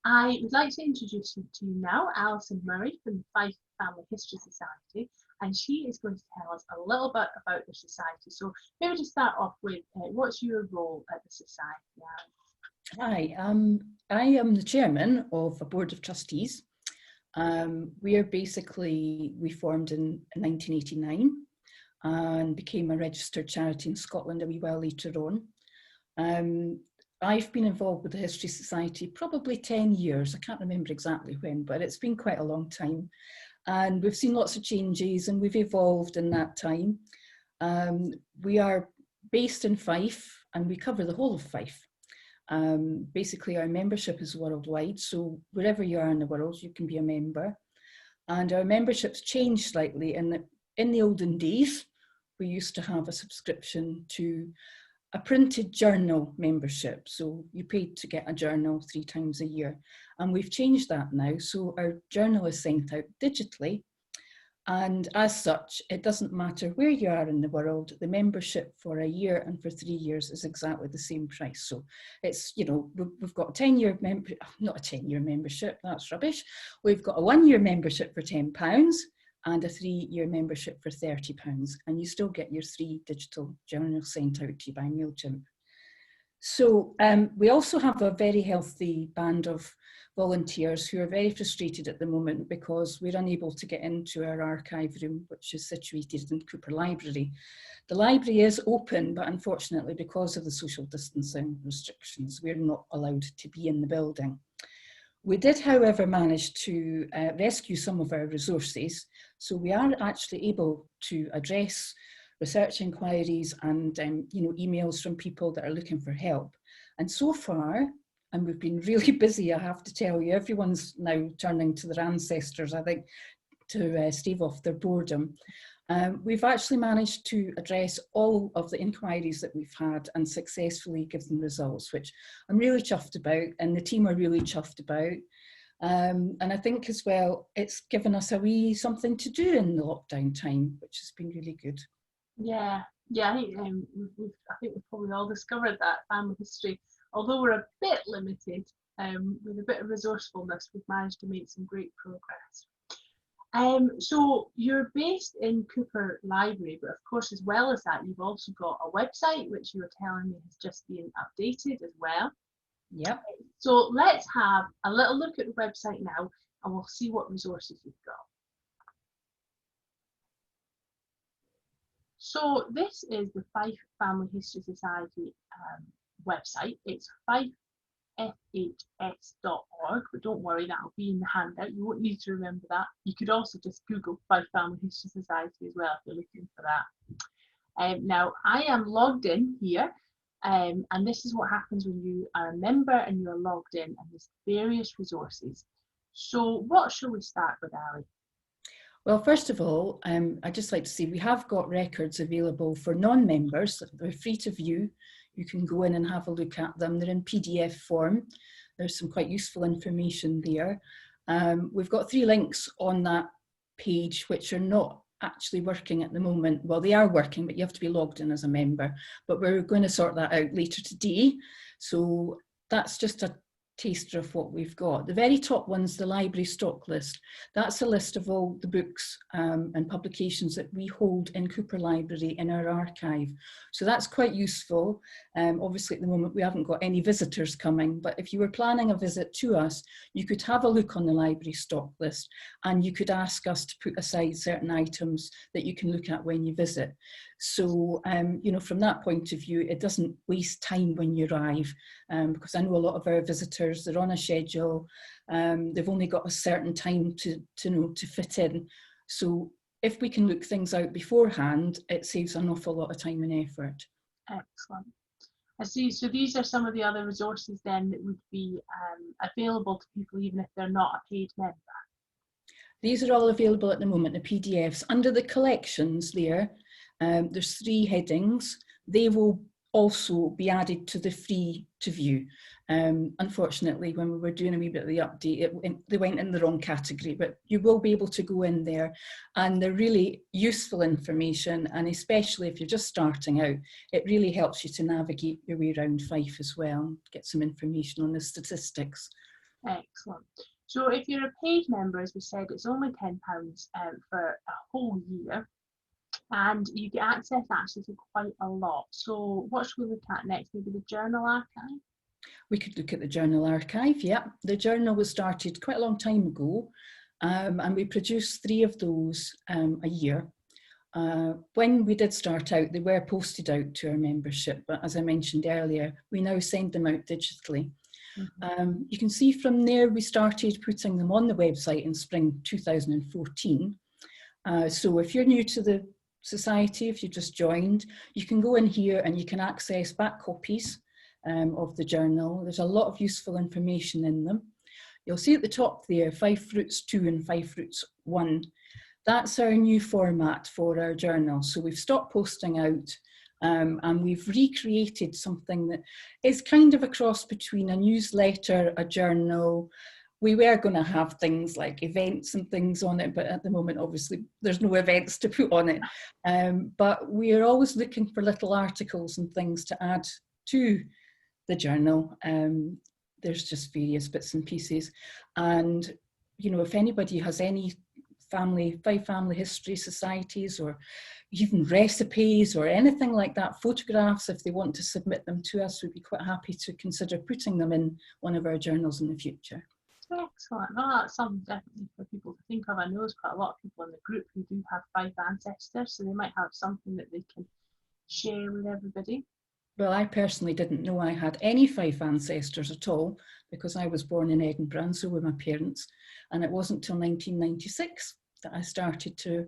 I would like to introduce you to now Alison Murray from the Fife Family History Society, and she is going to tell us a little bit about the society. So maybe to start off with, what's your role at the society, Alice? Hi, I am the chairman of a board of trustees. We formed in 1989 and became a registered charity in Scotland a wee while later on. I've been involved with the History Society probably 10 years. I can't remember exactly when, but it's been quite a long time. And we've seen lots of changes and we've evolved in that time. We are based in Fife and we cover the whole of Fife. Basically, our membership is worldwide, so wherever you are in the world, you can be a member. And our membership's changed slightly. In the olden days, we used to have a subscription to a printed journal membership. So you paid to get a journal 3 times a year. And we've changed that now. So our journal is sent out digitally. And as such, it doesn't matter where you are in the world, the membership for a year and for 3 years is exactly the same price. So it's, you know, we've got a 10-year not a 10-year membership, that's rubbish. We've got a 1-year membership for £10 and a 3-year membership for £30. And you still get your 3 digital journals sent out to you by MailChimp. So we also have a very healthy band of volunteers who are very frustrated at the moment because we're unable to get into our archive room, which is situated in Cooper Library. The library is open, but unfortunately, because of the social distancing restrictions, we're not allowed to be in the building. We did, however, manage to rescue some of our resources. So we are actually able to address research inquiries and emails from people that are looking for help. And so far, and we've been really busy, I have to tell you, everyone's now turning to their ancestors, I think, to stave off their boredom. We've actually managed to address all of the inquiries that we've had and successfully give them results, which I'm really chuffed about, and the team are really chuffed about. And I think as well, it's given us a wee something to do in the lockdown time, which has been really good. Yeah, I think we've probably all discovered that family history. Although we're a bit limited, with a bit of resourcefulness, we've managed to make some great progress. So you're based in Cooper Library, but of course, as well as that, you've also got a website, which you were telling me has just been updated as well. Yep. So let's have a little look at the website now, and we'll see what resources you've got. So this is the Fife Family History Society website. It's fifehs.org, but don't worry, that'll be in the handout. You won't need to remember that. You could also just Google Fife Family History Society as well if you're looking for that. Now, I am logged in here, and this is what happens when you are a member and you're logged in, and there's various resources. So what shall we start with, Ali? Well, first of all, I'd just like to say we have got records available for non-members. They're free to view. You can go in and have a look at them. They're in PDF form. There's some quite useful information there. We've got 3 links on that page which are not actually working at the moment. Well, they are working, but you have to be logged in as a member. But we're going to sort that out later today. So that's just a taster of what we've got. The very top one's the library stock list. That's a list of all the books and publications that we hold in Cooper Library in our archive. So that's quite useful. Obviously at the moment we haven't got any visitors coming, but if you were planning a visit to us, you could have a look on the library stock list and you could ask us to put aside certain items that you can look at when you visit. So, from that point of view, it doesn't waste time when you arrive, because I know a lot of our visitors, they're on a schedule, they've only got a certain time to fit in. So if we can look things out beforehand, it saves an awful lot of time and effort. Excellent. I see. So these are some of the other resources then that would be available to people even if they're not a paid member. These are all available at the moment, the PDFs. Under the collections there's 3 headings. They will also be added to the free to view. Unfortunately, when we were doing a wee bit of the update, they went in the wrong category, but you will be able to go in there and they're really useful information, and especially if you're just starting out, it really helps you to navigate your way around Fife as well, get some information on the statistics. Excellent. So if you're a paid member, as we said, it's only £10 for a whole year, and you get access actually to quite a lot. So what should we look at next? Maybe the journal archive? We could look at the journal archive, yeah. The journal was started quite a long time ago, and we produce 3 of those a year. When we did start out, they were posted out to our membership, but as I mentioned earlier, we now send them out digitally. You can see from there we started putting them on the website in spring 2014. So if you're new to the society, if you just joined, you can go in here and you can access back copies of the journal. There's a lot of useful information in them. You'll see at the top there, Fife Roots 2 and Fife Roots 1. That's our new format for our journal. So we've stopped posting out and we've recreated something that is kind of a cross between a newsletter, a journal. We were going to have things like events and things on it, but at the moment, obviously, there's no events to put on it. But we're always looking for little articles and things to add to the journal. There's just various bits and pieces. And, you know, if anybody has any Fife family history societies or even recipes or anything like that, photographs, if they want to submit them to us, we'd be quite happy to consider putting them in one of our journals in the future. Excellent. Well, that's something definitely for people to think of. I know there's quite a lot of people in the group who do have Fife ancestors, so they might have something that they can share with everybody. Well, I personally didn't know I had any Fife ancestors at all because I was born in Edinburgh and so were my parents. And it wasn't till 1996 that I started to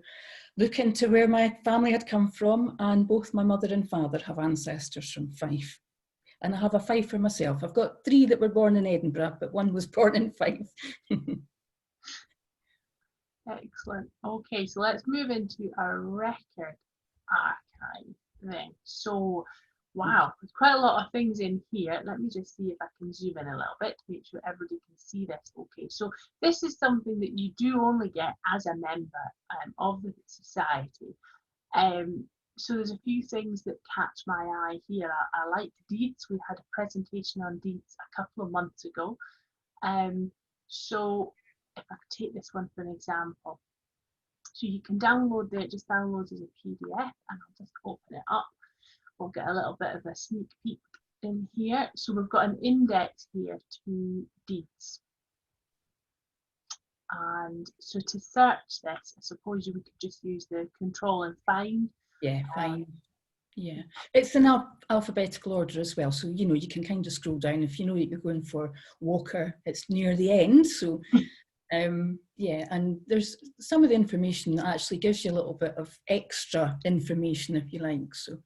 look into where my family had come from, and both my mother and father have ancestors from Fife. And I have a Fifer myself. I've got 3 that were born in Edinburgh, but 1 was born in Fife. Excellent. Okay, so let's move into our record archive then. So, wow, there's quite a lot of things in here. Let me just see if I can zoom in a little bit to make sure everybody can see this. Okay, so this is something that you do only get as a member of the society. So there's a few things that catch my eye here. I like deeds. We had a presentation on deeds a couple of months ago. So if I could take this one for an example. So you can download it, just download as a PDF, and I'll just open it up. We'll get a little bit of a sneak peek in here. So we've got an index here to deeds. And so to search this, I suppose we could just use the control and find. Yeah, fine. Yeah, it's in alphabetical order as well. So, you know, you can kind of scroll down. If you know that you're going for Walker, it's near the end. So, yeah, and there's some of the information that actually gives you a little bit of extra information, if you like. So,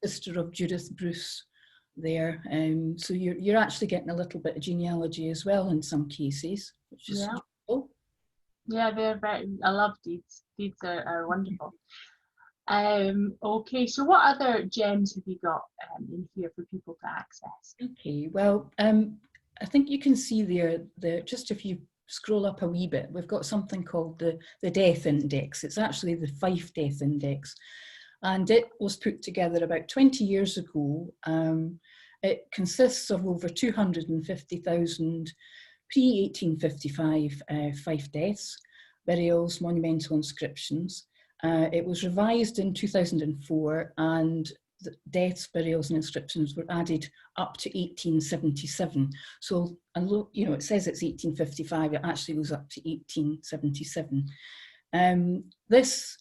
sister of Judith Bruce there. So you're actually getting a little bit of genealogy as well in some cases, which is useful. Yeah, they're very, I love deeds. Deeds are wonderful. Okay, so what other gems have you got in here for people to access? Okay, well, I think you can see there, just if you scroll up a wee bit, we've got something called the Death Index. It's actually the Fife Death Index, and it was put together about 20 years ago. It consists of over 250,000 pre-1855 Fife deaths, burials, monumental inscriptions. It was revised in 2004, and the deaths, burials and inscriptions were added up to 1877. So, and you know, it says it's 1855, it actually was up to 1877. This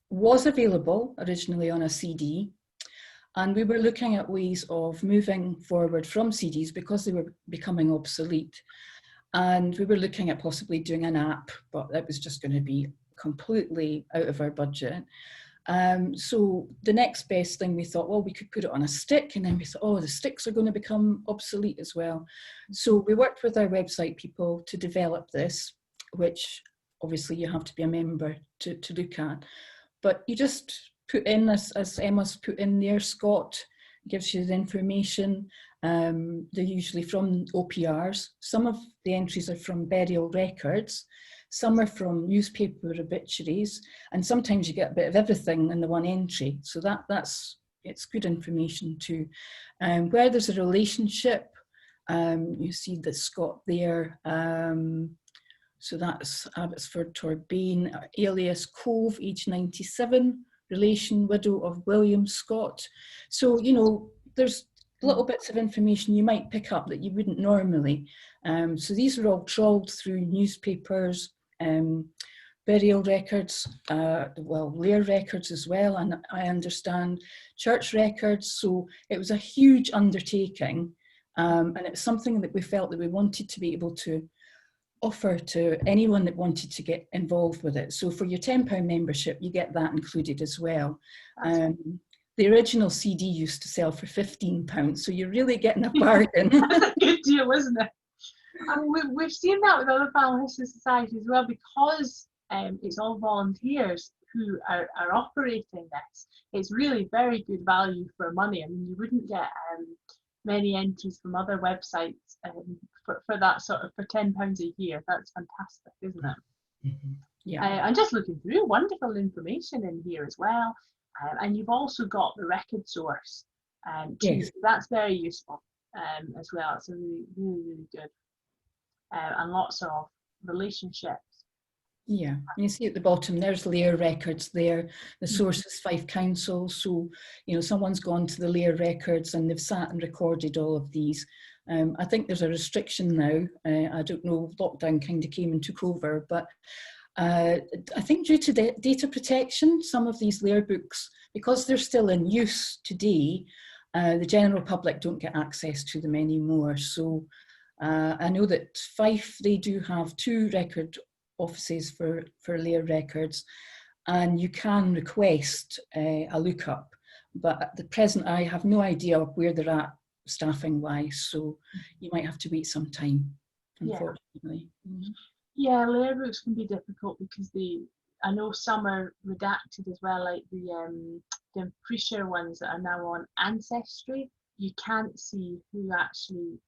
was available originally on a CD, and we were looking at ways of moving forward from CDs because they were becoming obsolete. And we were looking at possibly doing an app, but that was just going to be completely out of our budget. So the next best thing we thought, well, we could put it on a stick, and then we thought, oh, the sticks are going to become obsolete as well. So we worked with our website people to develop this, which obviously you have to be a member to look at. But you just put in, as Emma's put in there, Scott gives you the information. They're usually from OPRs. Some of the entries are from burial records. Some are from newspaper obituaries, and sometimes you get a bit of everything in the one entry. So it's good information too. Where there's a relationship, You see the Scott there. So that's Abbotsford Torbane, alias Cove, age 97, relation, widow of William Scott. So, you know, there's little bits of information you might pick up that you wouldn't normally. So these are all trawled through newspapers, burial records, well, lair records as well, and I understand church records. So it was a huge undertaking, and it was something that we felt that we wanted to be able to offer to anyone that wanted to get involved with it. So for your £10 membership, you get that included as well. The original CD used to sell for £15, so you're really getting a bargain. That's a good deal, isn't it? I mean, we've seen that with other family history societies as well, because it's all volunteers who are operating this. It's really very good value for money. I mean, you wouldn't get many entries from other websites for that sort of, for £10 a year. That's fantastic, isn't it? Mm-hmm. Yeah. I'm just looking through wonderful information in here as well, and you've also got the record source, too. Yes. That's very useful as well. It's a really good, and lots of relationships. Yeah, and you see at the bottom, there's lair records there. The source is Fife Council. So, you know, someone's gone to the lair records and they've sat and recorded all of these. I think there's a restriction now. I don't know, lockdown kind of came and took over, but I think due to data protection, some of these lair books, because they're still in use today, the general public don't get access to them anymore. So I know that Fife, they do have 2 record offices for lair records, and you can request a lookup, but at the present I have no idea where they're at staffing wise, so you might have to wait some time, unfortunately. Yeah, lair books can be difficult because I know some are redacted as well, like the pre-share ones that are now on Ancestry. You can't see who actually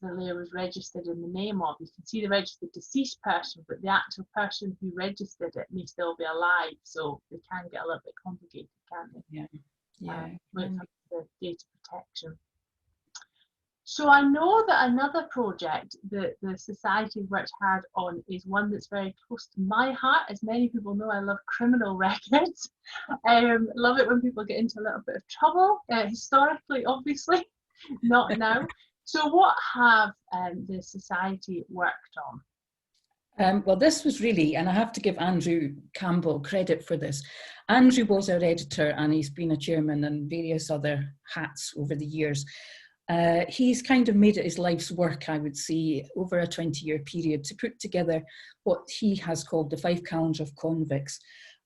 the lair was registered in the name of. You can see the registered deceased person, but the actual person who registered it may still be alive, so they can get a little bit complicated, can't they? Yeah. When it comes to data protection. So I know that another project that the Society worked hard on is one that's very close to my heart. As many people know, I love criminal records. Love it when people get into a little bit of trouble, historically, obviously, not now. So what have the Society worked on? Well, this was really, and I have to give Andrew Campbell credit for this. Andrew was our editor and he's been a chairman and various other hats over the years. He's kind of made it his life's work, I would say, over a 20-year period to put together what he has called the Fife Calendar of Convicts.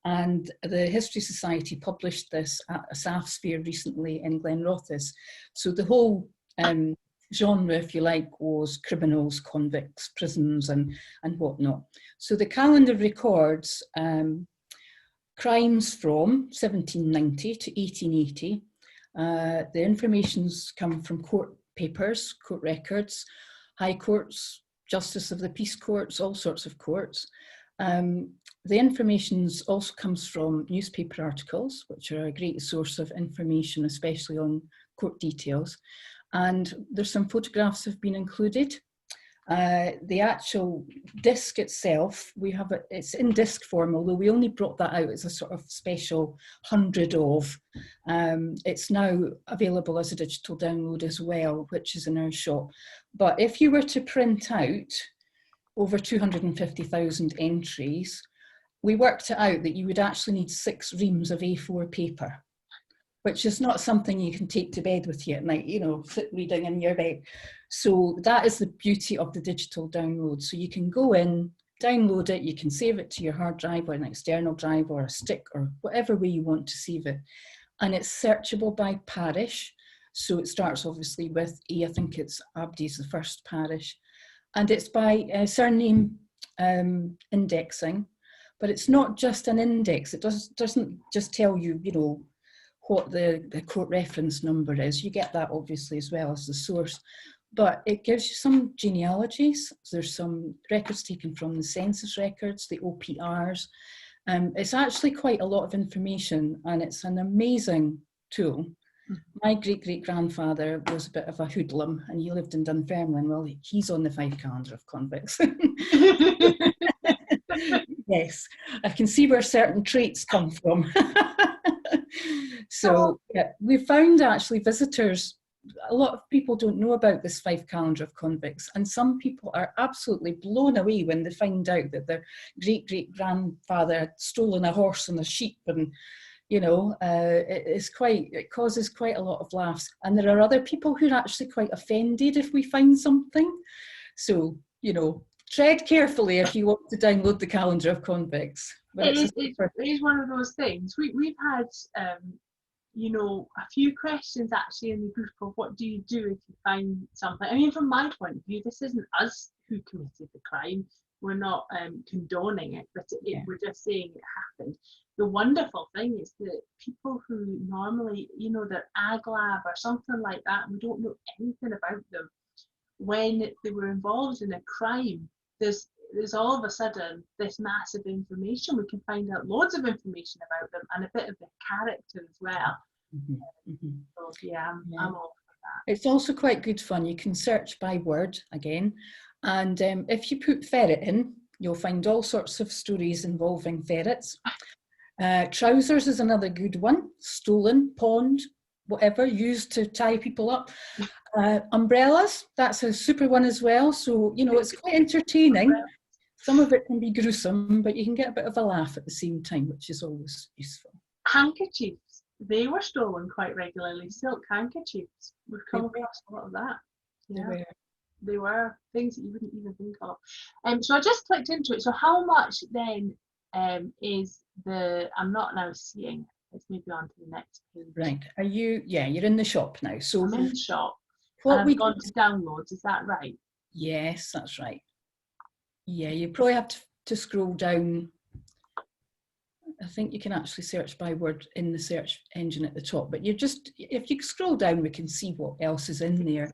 And the History Society published this at a SAF fair recently in Glenrothes. So the whole genre, if you like, was criminals, convicts, prisons and whatnot. So the calendar records crimes from 1790 to 1880. The information's come from court papers, court records, high courts, justice of the peace courts, all sorts of courts. The information also comes from newspaper articles, which are a great source of information, especially on court details. And there's some photographs have been included. The actual disc itself, it's in disc form, although we only brought that out as a sort of special 100 of. It's now available as a digital download as well, which is in our shop. But if you were to print out over 250,000 entries, we worked it out that you would actually need 6 reams of A4 paper, which is not something you can take to bed with you at night, you know, sit reading in your bed. So that is the beauty of the digital download. So you can go in, download it, you can save it to your hard drive or an external drive or a stick or whatever way you want to save it. And it's searchable by parish. So it starts obviously with I think it's Abdi's the first parish. And it's by surname indexing, but it's not just an index. It doesn't just tell you, you know, what the court reference number is. You get that obviously as well as the source, but it gives you some genealogies. There's some records taken from the census records, the OPRs. It's actually quite a lot of information and it's an amazing tool. My great-great-grandfather was a bit of a hoodlum, and he lived in Dunfermline. Well, he's on the Fife calendar of convicts. Yes, I can see where certain traits come from. So yeah, we found actually visitors, a lot of people don't know about this Fife calendar of convicts, and some people are absolutely blown away when they find out that their great-great-grandfather had stolen a horse and a sheep, and you know, it causes quite a lot of laughs. And there are other people who are actually quite offended if we find something. So, you know, tread carefully if you want to download the calendar of convicts. But it is one of those things. We've had, you know, a few questions actually in the group of what do you do if you find something. I mean, from my point of view, this isn't us who committed the crime. We're not condoning it, but we're just saying it happened. The wonderful thing is that people who normally, you know, they're ag lab or something like that, and we don't know anything about them, when they were involved in a crime, there's all of a sudden this massive information. We can find out loads of information about them and a bit of their character as well. So yeah, I'm all for that. It's also quite good fun. You can search by word again, and if you put ferret in, you'll find all sorts of stories involving ferrets. Trousers is another good one. Stolen, pawned, whatever, used to tie people up. Umbrellas, that's a super one as well. So, you know, it's quite entertaining. Some of it can be gruesome, but you can get a bit of a laugh at the same time, which is always useful. Handkerchiefs, they were stolen quite regularly. Silk handkerchiefs, we've come across a lot of that. Yeah, they were things that you wouldn't even think of. So I just clicked into it. So how much then is the, I'm not now seeing, let's maybe on to the next page. Right, are you, yeah, you're in the shop now. So I'm in the shop. What we gone to downloads, is that right? Yes, that's right. Yeah, you probably have to scroll down. I think you can actually search by word in the search engine at the top, but you just, if you scroll down, we can see what else is in there.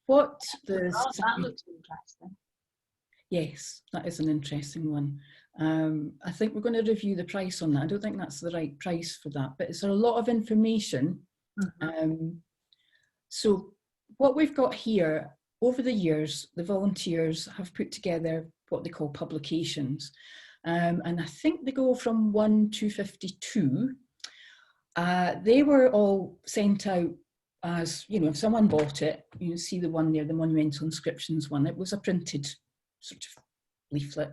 What the that looks interesting. Yes, that is an interesting one. I think we're going to review the price on that. I don't think that's the right price for that, but it's a lot of information. So what we've got here, over the years, the volunteers have put together what they call publications. And I think they go from 1 to 52. They were all sent out as, you know, if someone bought it, you can see the one there, the monumental inscriptions one. It was a printed sort of leaflet,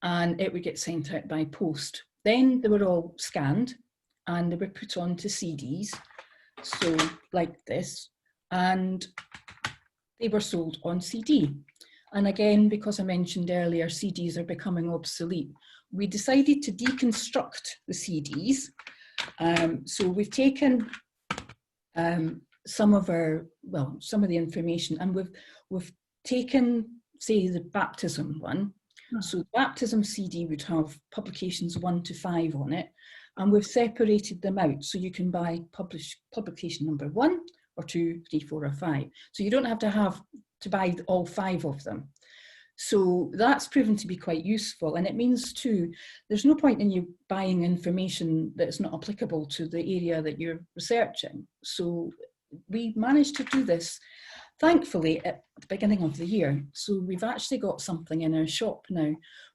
and it would get sent out by post. Then they were all scanned and they were put onto CDs, so like this, and they were sold on CD. And again, because I mentioned earlier, CDs are becoming obsolete, we decided to deconstruct the CDs. So we've taken some of the information, and we've taken, say, the baptism one. So the baptism CD would have publications 1 to 5 on it, and we've separated them out. So you can buy publication number 1 or 2, 3, 4 or 5. So you don't have to buy all 5 of them. So that's proven to be quite useful. And it means too, there's no point in you buying information that's not applicable to the area that you're researching. So we managed to do this, thankfully, at the beginning of the year. So we've actually got something in our shop now.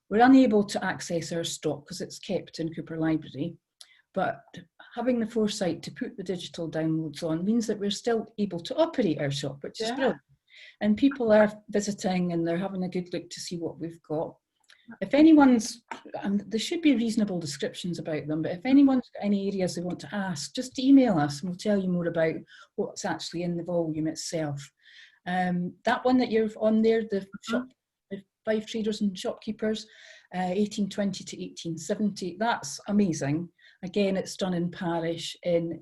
We're unable to access our stock because it's kept in Cooper Library, but having the foresight to put the digital downloads on means that we're still able to operate our shop, which is brilliant. And people are visiting and they're having a good look to see what we've got. If anyone's, and there should be reasonable descriptions about them, but if anyone's got any areas they want to ask, just email us and we'll tell you more about what's actually in the volume itself. That one that you're on there, the shop, the Fife Traders and Shopkeepers, 1820 to 1870, that's amazing. Again, it's done in parish, in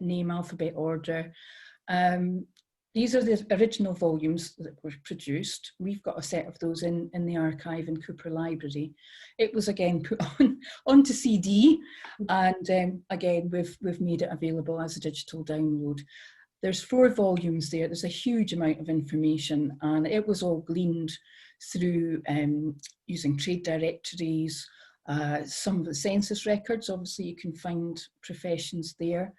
name alphabet order. These are the original volumes that were produced. We've got a set of those in the archive in Cooper Library. It was again put onto CD, and again, we've made it available as a digital download. There's 4 volumes there. There's a huge amount of information, and it was all gleaned through using trade directories, Some of the census records, obviously you can find professions there.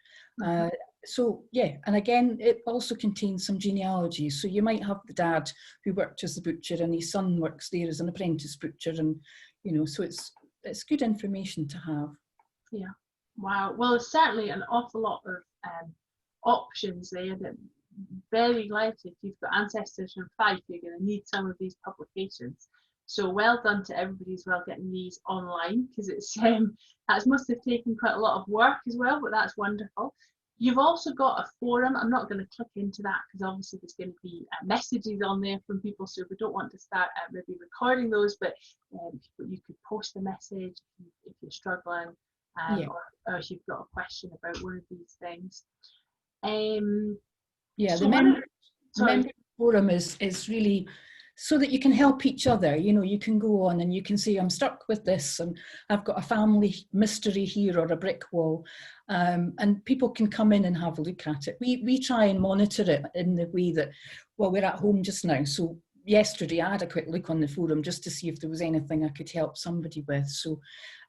So yeah, and again, it also contains some genealogies. So you might have the dad who worked as a butcher and his son works there as an apprentice butcher, and so it's good information to have. Yeah. Wow. Well, there's certainly an awful lot of options there that very likely if you've got ancestors from Fife, you're going to need some of these publications. So well done to everybody as well getting these online, because it's that must have taken quite a lot of work as well, but that's wonderful. You've also got a forum. I'm not going to click into that because obviously there's going to be messages on there from people, so we don't want to start maybe recording those, but you could post a message if you're struggling, or if you've got a question about one of these things. Yeah, so the member forum is really so that you can help each other. You can go on and you can say, I'm stuck with this and I've got a family mystery here or a brick wall, and people can come in and have a look at it. We try and monitor it in the way that, well, we're at home just now, so yesterday I had a quick look on the forum just to see if there was anything I could help somebody with. So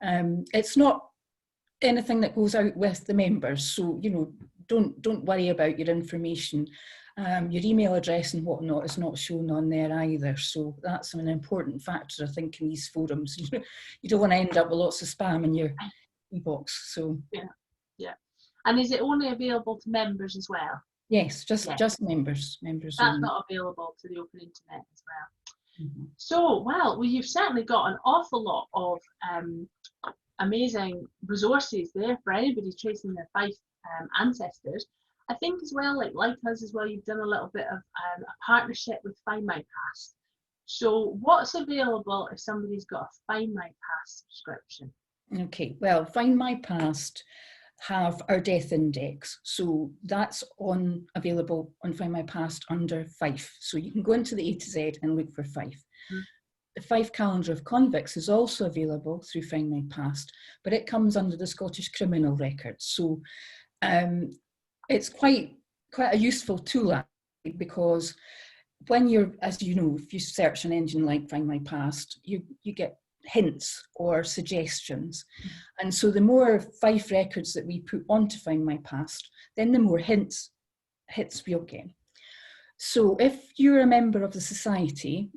it's not anything that goes out with the members, so don't worry about your information. Your email address and whatnot is not shown on there either, so that's an important factor, I think, in these forums. You don't want to end up with lots of spam in your inbox. So yeah. And is it only available to members as well? Yes, just members. That's only. not available to the open internet as well. So well, you've certainly got an awful lot of amazing resources there for anybody tracing their Fife ancestors. I think as well, like us as well, you've done a little bit of a partnership with Find My Past. So what's available if somebody's got a Find My Past subscription? Okay, well, Find My Past have our death index, so that's available on Find My Past under Fife. So you can go into the A to Z and look for Fife. The Fife calendar of convicts is also available through Find My Past, but it comes under the Scottish Criminal Records. So it's quite a useful tool, actually, because when you're, as you know, if you search an engine like Find My Past, you get hints or suggestions. And so the more Fife records that we put onto Find My Past, then the more hits we'll get. So if you're a member of the society,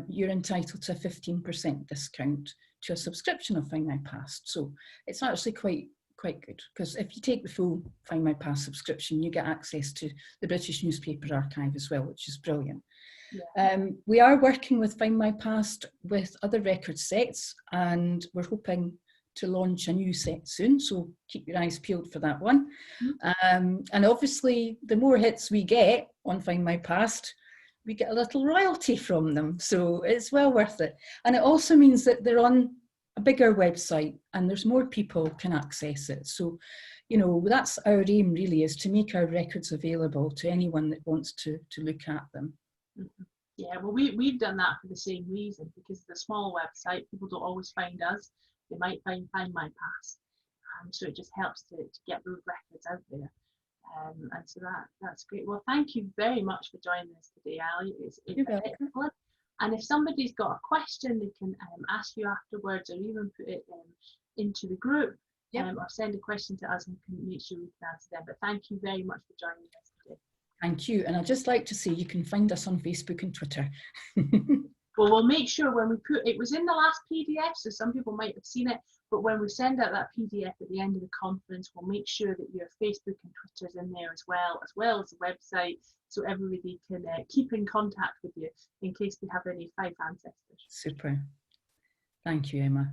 you're entitled to a 15% discount to a subscription of Find My Past. So it's actually quite good, because if you take the full Find My Past subscription, you get access to the British Newspaper Archive as well, which is brilliant. We are working with Find My Past with other record sets, and we're hoping to launch a new set soon, so keep your eyes peeled for that one. And obviously the more hits we get on Find My Past, we get a little royalty from them, so it's well worth it. And it also means that they're on a bigger website and there's more people can access it. So that's our aim, really, is to make our records available to anyone that wants to look at them. Yeah, well, we've done that for the same reason, because it's a small website, people don't always find us. They might find My Past, so it just helps to get those records out there. And so that's great. Well, thank you very much for joining us today, Ali. It's excellent. And if somebody's got a question, they can ask you afterwards, or even put it into the group, or send a question to us, and we can make sure we can answer them. But thank you very much for joining us today. Thank you. And I'd just like to say you can find us on Facebook and Twitter. Well, we'll make sure when we it was in the last PDF, so some people might have seen it, but when we send out that PDF at the end of the conference, we'll make sure that your Facebook and Twitter's in there as well as the website, so everybody can keep in contact with you in case they have any Fife ancestors. Super. Thank you, Emma.